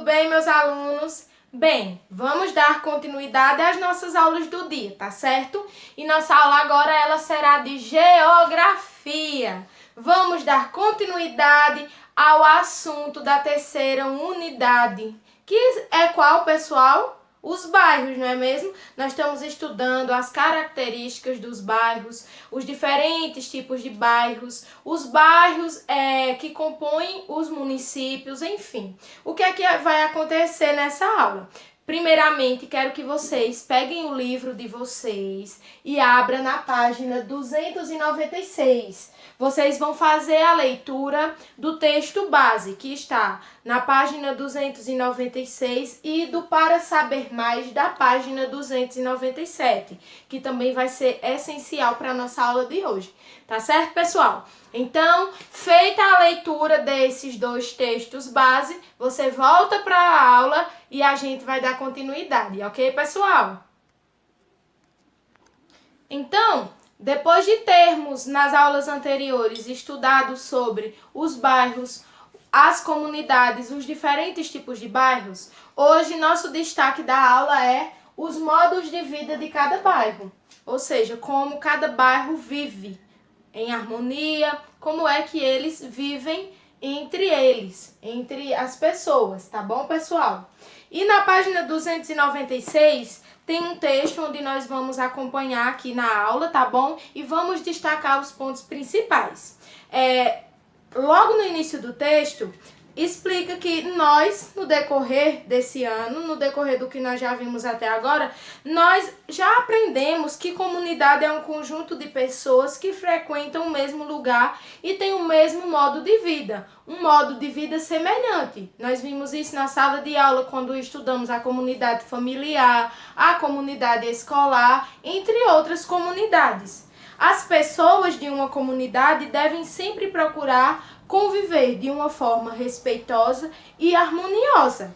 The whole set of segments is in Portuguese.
bem, meus alunos? Bem, vamos dar continuidade às nossas aulas do dia, tá certo? E nossa aula agora ela será de geografia. Vamos dar continuidade ao assunto da terceira unidade, que é qual, pessoal? Os bairros, não é mesmo? Nós estamos estudando as características dos bairros, os diferentes tipos de bairros, os bairros que compõem os municípios, enfim. O que é que vai acontecer nessa aula? Primeiramente, quero que vocês peguem o livro de vocês e abram na página 296. Vocês vão fazer a leitura do texto base, que está na página 296 e do Para Saber Mais da página 297, que também vai ser essencial para a nossa aula de hoje. Tá certo, pessoal? Então, feita a leitura desses dois textos base, você volta para a aula e a gente vai dar continuidade, ok, pessoal? Então, depois de termos nas aulas anteriores estudado sobre os bairros, as comunidades, os diferentes tipos de bairros, hoje nosso destaque da aula é os modos de vida de cada bairro, ou seja, como cada bairro vive em harmonia, como é que eles vivem entre as pessoas, tá bom, pessoal? E na página 296 tem um texto onde nós vamos acompanhar aqui na aula, tá bom? E vamos destacar os pontos principais. Logo no início do texto, explica que nós, no decorrer desse ano, no decorrer do que nós já vimos até agora, nós já aprendemos que comunidade é um conjunto de pessoas que frequentam o mesmo lugar e têm o mesmo modo de vida, um modo de vida semelhante. Nós vimos isso na sala de aula quando estudamos a comunidade familiar, a comunidade escolar, entre outras comunidades. As pessoas de uma comunidade devem sempre procurar conviver de uma forma respeitosa e harmoniosa.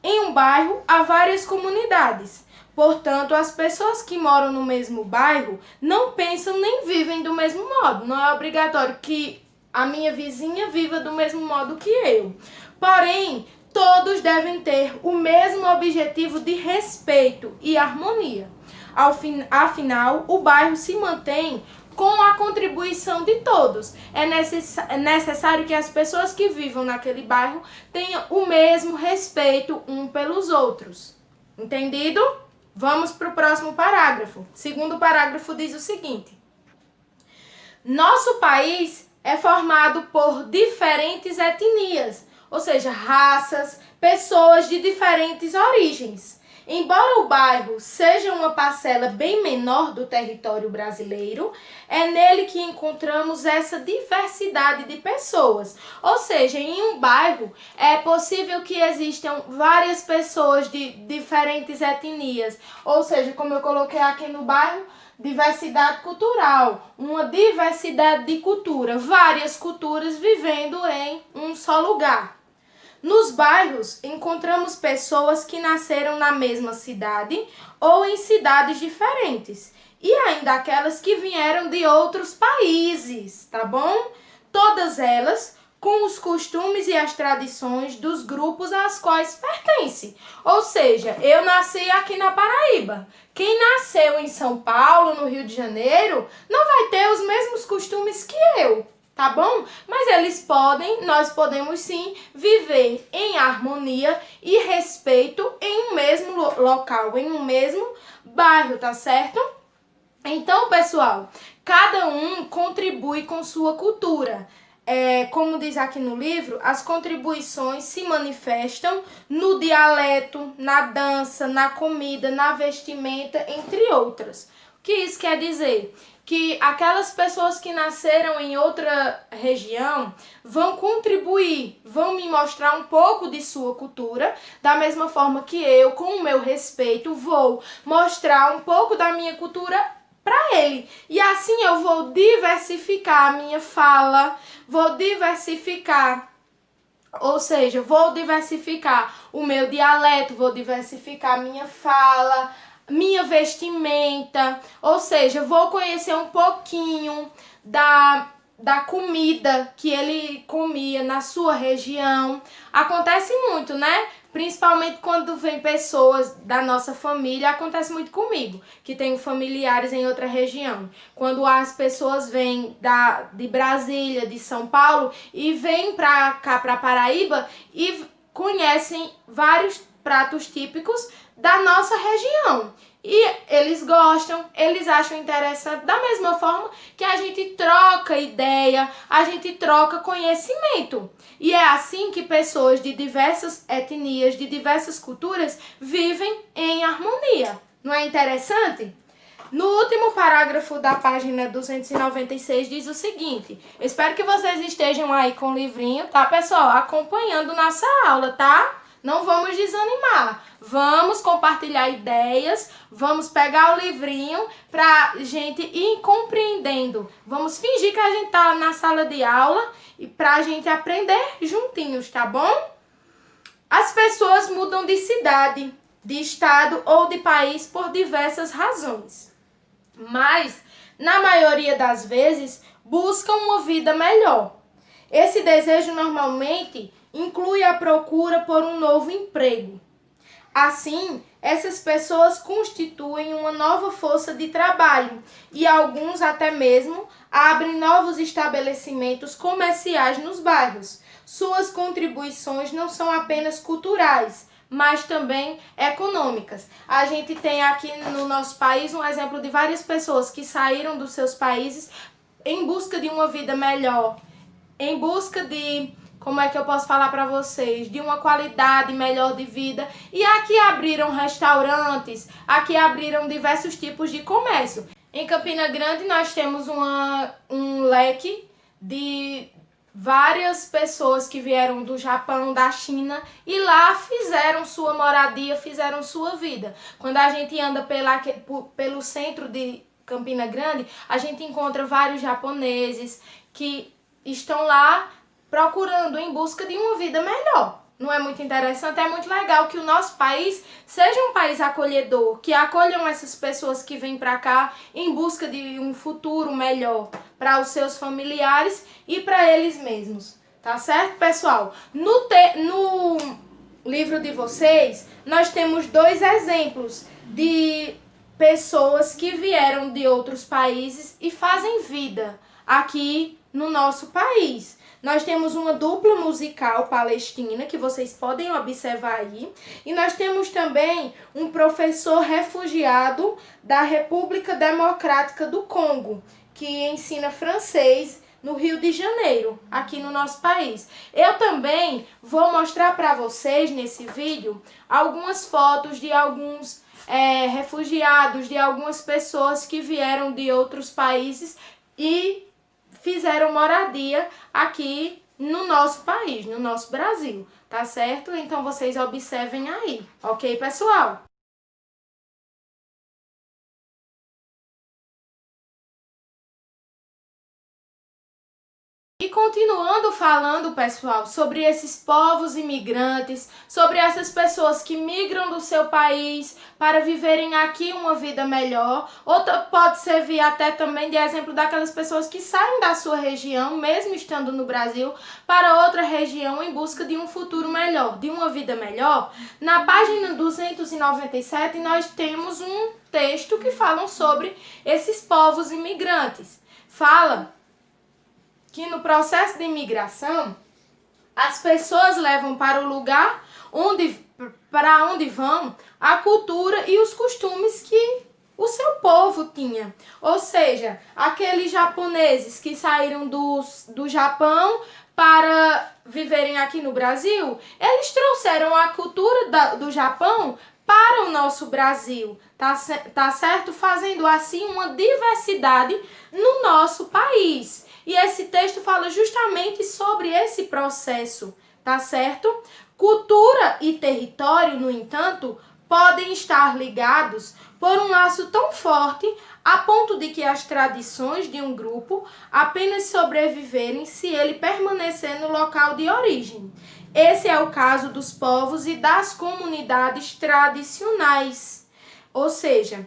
Em um bairro, há várias comunidades. Portanto, as pessoas que moram no mesmo bairro não pensam nem vivem do mesmo modo. Não é obrigatório que a minha vizinha viva do mesmo modo que eu. Porém, todos devem ter o mesmo objetivo de respeito e harmonia. Afinal, o bairro se mantém com a contribuição de todos. É necessário que as pessoas que vivam naquele bairro tenham o mesmo respeito uns pelos outros. Entendido? Vamos para o próximo parágrafo. O segundo parágrafo diz o seguinte: nosso país é formado por diferentes etnias, ou seja, raças, pessoas de diferentes origens. Embora o bairro seja uma parcela bem menor do território brasileiro, é nele que encontramos essa diversidade de pessoas. Ou seja, em um bairro é possível que existam várias pessoas de diferentes etnias. Ou seja, como eu coloquei aqui no bairro, diversidade cultural, uma diversidade de cultura, várias culturas vivendo em um só lugar. Nos bairros, encontramos pessoas que nasceram na mesma cidade ou em cidades diferentes. E ainda aquelas que vieram de outros países, tá bom? Todas elas com os costumes e as tradições dos grupos aos quais pertence. Ou seja, eu nasci aqui na Paraíba. Quem nasceu em São Paulo, no Rio de Janeiro, não vai ter os mesmos costumes que eu. Tá bom? Mas nós podemos sim viver em harmonia e respeito em um mesmo local, em um mesmo bairro, tá certo? Então, pessoal, cada um contribui com sua cultura. Como diz aqui no livro, as contribuições se manifestam no dialeto, na dança, na comida, na vestimenta, entre outras. O que isso quer dizer? Que aquelas pessoas que nasceram em outra região vão contribuir, vão me mostrar um pouco de sua cultura, da mesma forma que eu, com o meu respeito, vou mostrar um pouco da minha cultura para ele. E assim eu vou diversificar a minha fala, vou diversificar o meu dialeto, vou diversificar a minha fala, minha vestimenta, ou seja, vou conhecer um pouquinho da comida que ele comia na sua região. Acontece muito, né? Principalmente quando vem pessoas da nossa família, acontece muito comigo, que tenho familiares em outra região. Quando as pessoas vêm de Brasília, de São Paulo, e vêm para cá, para Paraíba, e conhecem vários pratos típicos da nossa região. E eles gostam, eles acham interessante, da mesma forma que a gente troca ideia, a gente troca conhecimento. E é assim que pessoas de diversas etnias, de diversas culturas, vivem em harmonia. Não é interessante? No último parágrafo da página 296 diz o seguinte: espero que vocês estejam aí com o livrinho, tá, pessoal? Acompanhando nossa aula, tá? Não vamos desanimar. Vamos compartilhar ideias, vamos pegar o livrinho pra gente ir compreendendo. Vamos fingir que a gente tá na sala de aula e pra gente aprender juntinhos, tá bom? As pessoas mudam de cidade, de estado ou de país por diversas razões. Mas, na maioria das vezes, buscam uma vida melhor. Esse desejo normalmente inclui a procura por um novo emprego. Assim, essas pessoas constituem uma nova força de trabalho e alguns até mesmo abrem novos estabelecimentos comerciais nos bairros. Suas contribuições não são apenas culturais, mas também econômicas. A gente tem aqui no nosso país um exemplo de várias pessoas que saíram dos seus países em busca de uma vida melhor, em busca de, como é que eu posso falar para vocês, de uma qualidade melhor de vida. E aqui abriram restaurantes, aqui abriram diversos tipos de comércio. Em Campina Grande nós temos um leque de várias pessoas que vieram do Japão, da China, e lá fizeram sua moradia, fizeram sua vida. Quando a gente anda pelo centro de Campina Grande, a gente encontra vários japoneses que estão lá procurando em busca de uma vida melhor. Não é muito interessante? É muito legal que o nosso país seja um país acolhedor, que acolham essas pessoas que vêm para cá em busca de um futuro melhor para os seus familiares e para eles mesmos. Tá certo, pessoal? No livro de vocês, nós temos 2 exemplos de pessoas que vieram de outros países e fazem vida aqui no nosso país. Nós temos uma dupla musical palestina, que vocês podem observar aí. E nós temos também um professor refugiado da República Democrática do Congo, que ensina francês no Rio de Janeiro, aqui no nosso país. Eu também vou mostrar para vocês nesse vídeo algumas fotos de alguns refugiados, de algumas pessoas que vieram de outros países e fizeram moradia aqui no nosso país, no nosso Brasil, tá certo? Então vocês observem aí, ok, pessoal? E continuando falando, pessoal, sobre esses povos imigrantes, sobre essas pessoas que migram do seu país para viverem aqui uma vida melhor, ou pode servir até também de exemplo daquelas pessoas que saem da sua região, mesmo estando no Brasil, para outra região em busca de um futuro melhor, de uma vida melhor. Na página 297 nós temos um texto que fala sobre esses povos imigrantes. Fala que no processo de imigração, as pessoas levam para o lugar para onde vão a cultura e os costumes que o seu povo tinha. Ou seja, aqueles japoneses que saíram do Japão para viverem aqui no Brasil, eles trouxeram a cultura do Japão para o nosso Brasil, tá certo? Fazendo assim uma diversidade no nosso país. E esse texto fala justamente sobre esse processo, tá certo? Cultura e território, no entanto, podem estar ligados por um laço tão forte a ponto de que as tradições de um grupo apenas sobreviverem se ele permanecer no local de origem. Esse é o caso dos povos e das comunidades tradicionais. Ou seja,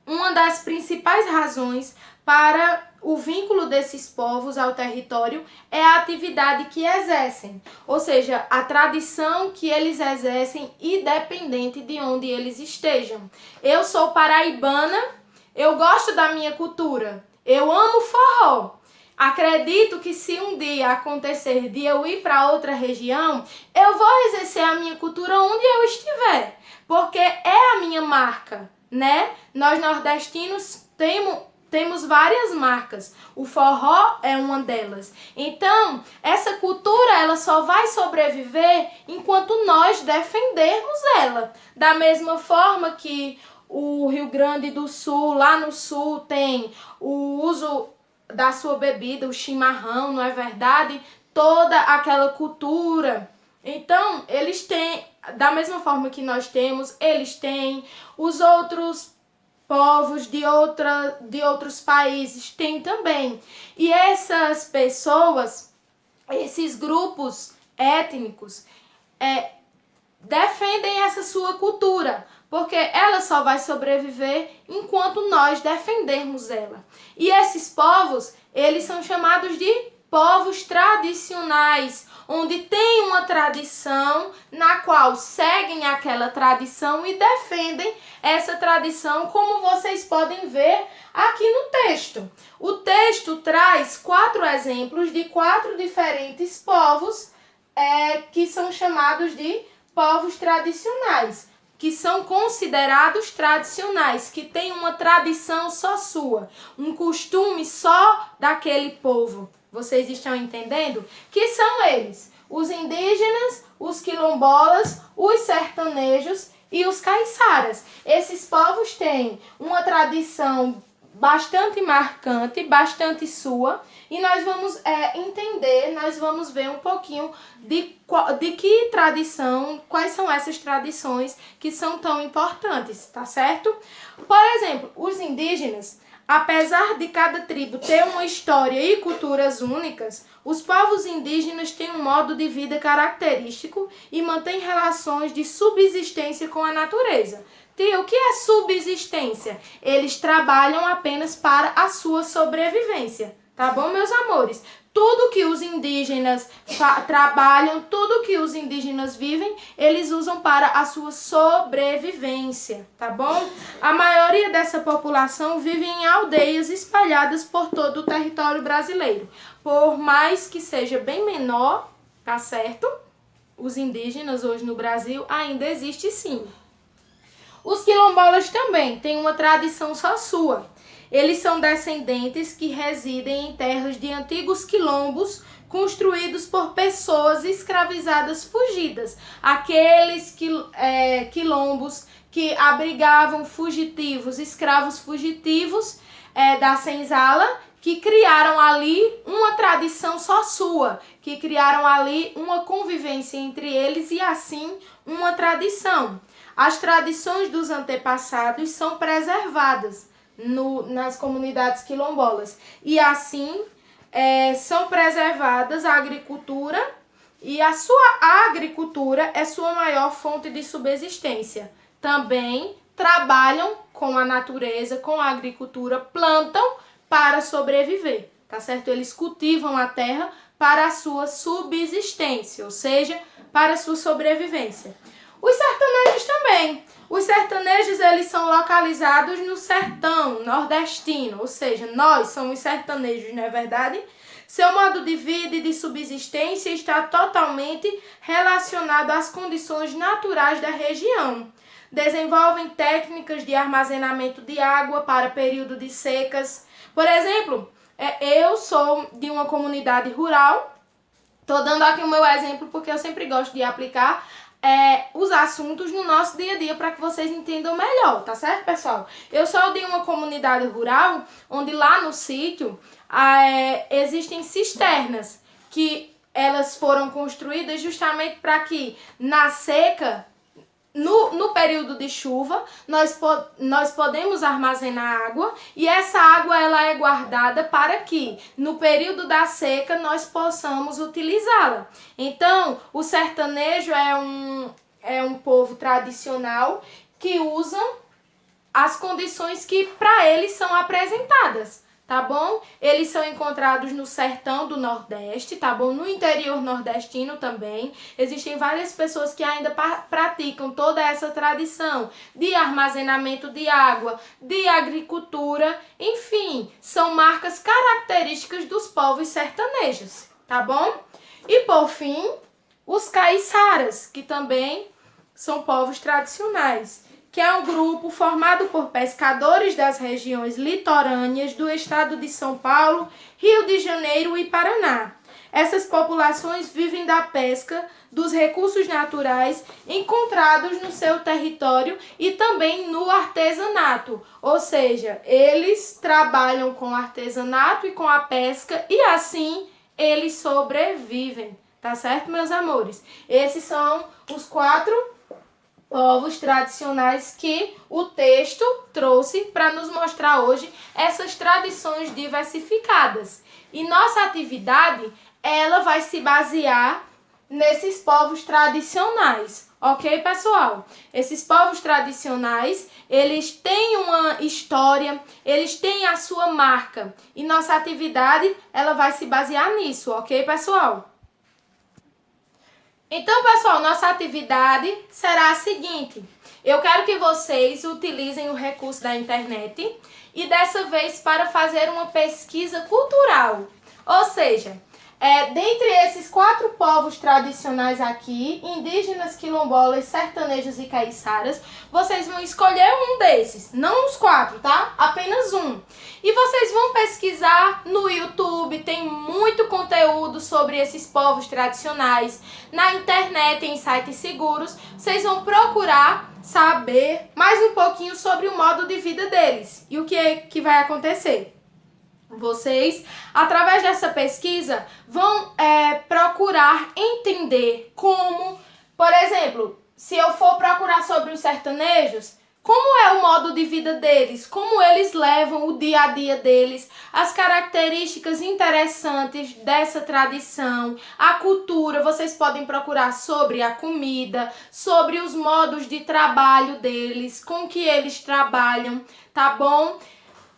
uma das principais razões para o vínculo desses povos ao território é a atividade que exercem, ou seja, a tradição que eles exercem independente de onde eles estejam. Eu sou paraibana, eu gosto da minha cultura, eu amo forró. Acredito que se um dia acontecer de eu ir para outra região, eu vou exercer a minha cultura onde eu estiver, porque é a minha marca, né? Nós nordestinos temos várias marcas. O forró é uma delas. Então, essa cultura ela só vai sobreviver enquanto nós defendermos ela. Da mesma forma que o Rio Grande do Sul, lá no sul, tem o uso da sua bebida, o chimarrão, não é verdade? Toda aquela cultura. Então, eles têm, da mesma forma que nós temos, eles têm, os outros povos de outros países têm também. E essas pessoas, esses grupos étnicos, defendem essa sua cultura, porque ela só vai sobreviver enquanto nós defendermos ela. E esses povos, eles são chamados de povos tradicionais, onde tem uma tradição na qual seguem aquela tradição e defendem essa tradição, como vocês podem ver aqui no texto. O texto traz 4 exemplos de 4 diferentes povos que são chamados de povos tradicionais, que são considerados tradicionais, que têm uma tradição só sua, um costume só daquele povo. Vocês estão entendendo? Que são eles: os indígenas, os quilombolas, os sertanejos e os caiçaras. Esses povos têm uma tradição bastante marcante, bastante sua, e nós vamos entender, nós vamos ver um pouquinho de que tradição, quais são essas tradições que são tão importantes, tá certo? Por exemplo, os indígenas, apesar de cada tribo ter uma história e culturas únicas, os povos indígenas têm um modo de vida característico e mantêm relações de subsistência com a natureza. Tia, o que é subsistência? Eles trabalham apenas para a sua sobrevivência, tá bom, meus amores? Tudo que os indígenas trabalham, tudo que os indígenas vivem, eles usam para a sua sobrevivência, tá bom? A maioria dessa população vive em aldeias espalhadas por todo o território brasileiro. Por mais que seja bem menor, tá certo? Os indígenas hoje no Brasil ainda existe sim. Os quilombolas também têm uma tradição só sua. Eles são descendentes que residem em terras de antigos quilombos construídos por pessoas escravizadas fugidas. Aqueles quilombos que abrigavam fugitivos, escravos fugitivos da senzala, que criaram ali uma tradição só sua, que criaram ali uma convivência entre eles e assim uma tradição. As tradições dos antepassados são preservadas nas comunidades quilombolas e assim são preservadas a agricultura, e a sua agricultura é sua maior fonte de subsistência. Também trabalham com a natureza, com a agricultura, plantam para sobreviver, tá certo? Eles cultivam a terra para a sua subsistência, ou seja, para a sua sobrevivência. Os sertanejos também. Os sertanejos, eles são localizados no sertão nordestino, ou seja, nós somos sertanejos, não é verdade? Seu modo de vida e de subsistência está totalmente relacionado às condições naturais da região. Desenvolvem técnicas de armazenamento de água para período de secas. Por exemplo, eu sou de uma comunidade rural. Estou dando aqui o meu exemplo porque eu sempre gosto de aplicar os assuntos no nosso dia a dia para que vocês entendam melhor, tá certo, pessoal? Eu sou de uma comunidade rural onde lá no sítio existem cisternas que elas foram construídas justamente para que na seca, no período de chuva, nós podemos armazenar água, e essa água ela é guardada para que no período da seca nós possamos utilizá-la. Então, o sertanejo é um povo tradicional que usam as condições que para eles são apresentadas, tá bom? Eles são encontrados no sertão do Nordeste, tá bom? No interior nordestino também. Existem várias pessoas que ainda praticam toda essa tradição de armazenamento de água, de agricultura, enfim, são marcas características dos povos sertanejos, tá bom? E por fim, os caiçaras, que também são povos tradicionais, que é um grupo formado por pescadores das regiões litorâneas do estado de São Paulo, Rio de Janeiro e Paraná. Essas populações vivem da pesca dos recursos naturais encontrados no seu território e também no artesanato, ou seja, eles trabalham com artesanato e com a pesca e assim eles sobrevivem, tá certo, meus amores? Esses são os 4 povos tradicionais que o texto trouxe para nos mostrar hoje essas tradições diversificadas. E nossa atividade, ela vai se basear nesses povos tradicionais, ok, pessoal? Esses povos tradicionais, eles têm uma história, eles têm a sua marca. E nossa atividade, ela vai se basear nisso, ok, pessoal? Então, pessoal, nossa atividade será a seguinte. Eu quero que vocês utilizem o recurso da internet e dessa vez para fazer uma pesquisa cultural. Ou seja, dentre esses 4 povos tradicionais aqui, indígenas, quilombolas, sertanejos e caiçaras, vocês vão escolher um desses, não os 4, tá? Apenas um. E vocês vão pesquisar no YouTube, tem muito conteúdo sobre esses povos tradicionais. Na internet, em sites seguros, vocês vão procurar saber mais um pouquinho sobre o modo de vida deles. E o que vai acontecer? Vocês, através dessa pesquisa, vão procurar entender como, por exemplo, se eu for procurar sobre os sertanejos, como é o modo de vida deles, como eles levam o dia a dia deles, as características interessantes dessa tradição, a cultura, vocês podem procurar sobre a comida, sobre os modos de trabalho deles, com que eles trabalham, tá bom?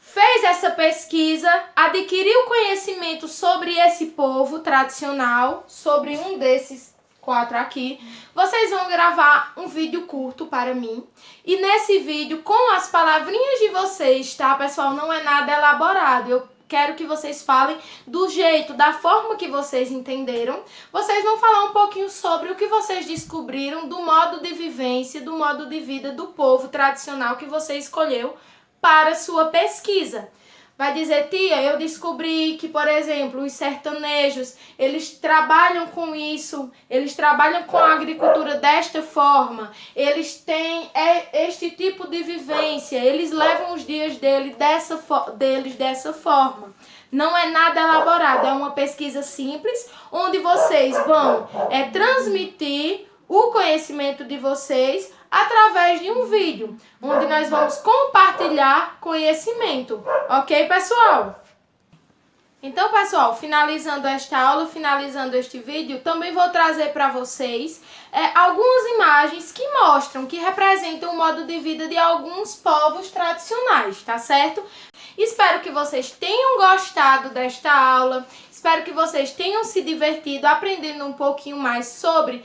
Fez essa pesquisa, adquiriu conhecimento sobre esse povo tradicional, sobre um desses 4 aqui, vocês vão gravar um vídeo curto para mim. E nesse vídeo, com as palavrinhas de vocês, tá, pessoal? Não é nada elaborado. Eu quero que vocês falem do jeito, da forma que vocês entenderam. Vocês vão falar um pouquinho sobre o que vocês descobriram do modo de vivência, do modo de vida do povo tradicional que você escolheu para sua pesquisa. Vai dizer, tia, eu descobri que, por exemplo, os sertanejos, eles trabalham com isso, eles trabalham com a agricultura desta forma, eles têm este tipo de vivência, eles levam os dias deles dessa forma. Não é nada elaborado, é uma pesquisa simples, onde vocês vão transmitir o conhecimento de vocês através de um vídeo, onde nós vamos compartilhar conhecimento, ok, pessoal? Então, pessoal, finalizando esta aula, finalizando este vídeo, também vou trazer para vocês algumas imagens que mostram, que representam o modo de vida de alguns povos tradicionais, tá certo? Espero que vocês tenham gostado desta aula, espero que vocês tenham se divertido aprendendo um pouquinho mais sobre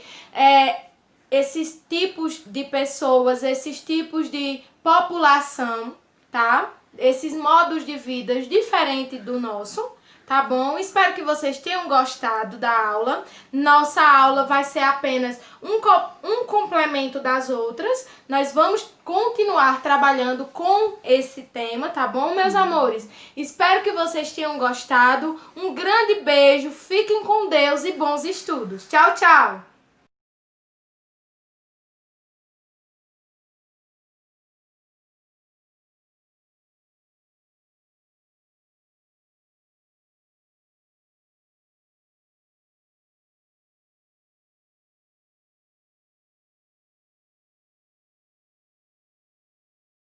esses tipos de pessoas, esses tipos de população, tá? Esses modos de vida diferentes do nosso, tá bom? Espero que vocês tenham gostado da aula. Nossa aula vai ser apenas um complemento das outras. Nós vamos continuar trabalhando com esse tema, tá bom, meus amores? Espero que vocês tenham gostado. Um grande beijo, fiquem com Deus e bons estudos. Tchau, tchau!